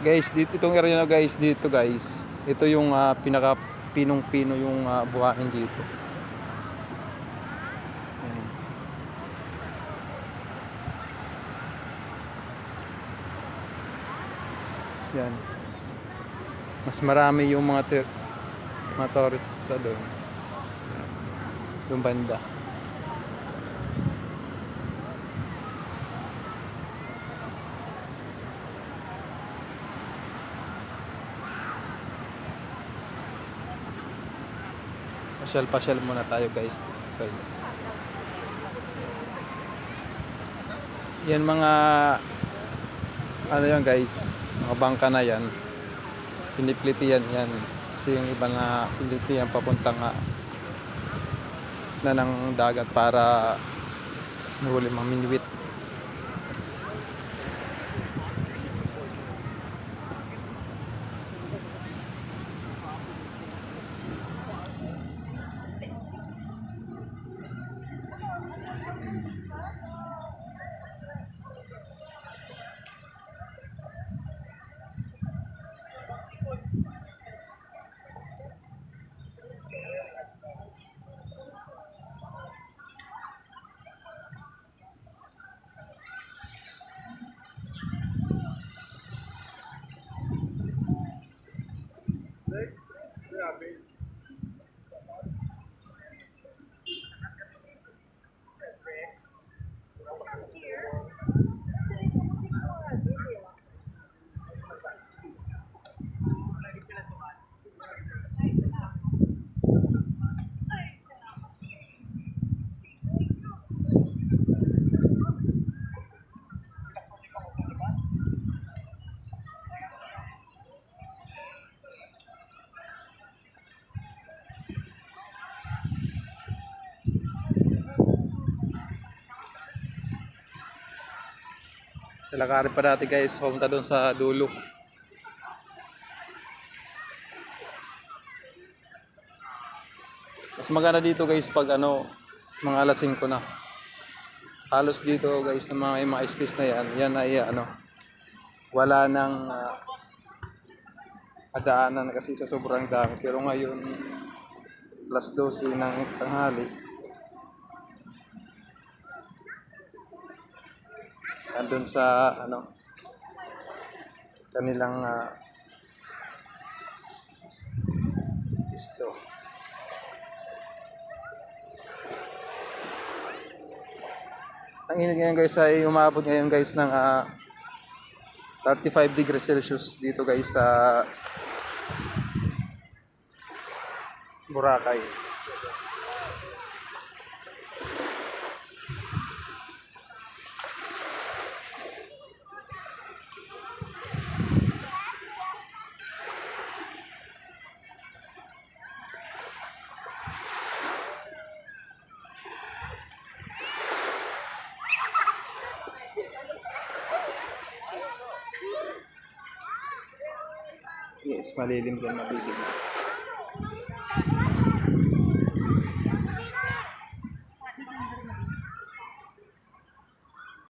Guys, dito itong area na guys, dito guys. Ito yung pinaka pinong-pino yung buhain dito. Ayan. Yan. Mas marami yung mga turista doon. Doon banda. Pasyal-pasyal muna tayo guys. Yan mga ano yan guys, mga bangka na yan. Piniplitian yan. Kasi yung iba na pinitian papuntang na ng dagat para mahuli mga minuit. Lalakarin pa natin guys, pumunta doon sa dulo. Mas maganda dito guys pag mga alas 5 na. Halos dito guys ng mga space na yan ay wala nang adaanan kasi sa sobrang dami. Pero ngayon alas 12 ng tanghali, andun sa kanilang isto. Ang init ngayon guys ay umabot ngayon guys ng 35 degrees Celsius dito guys sa Boracay. Yes, malilim din, malilim.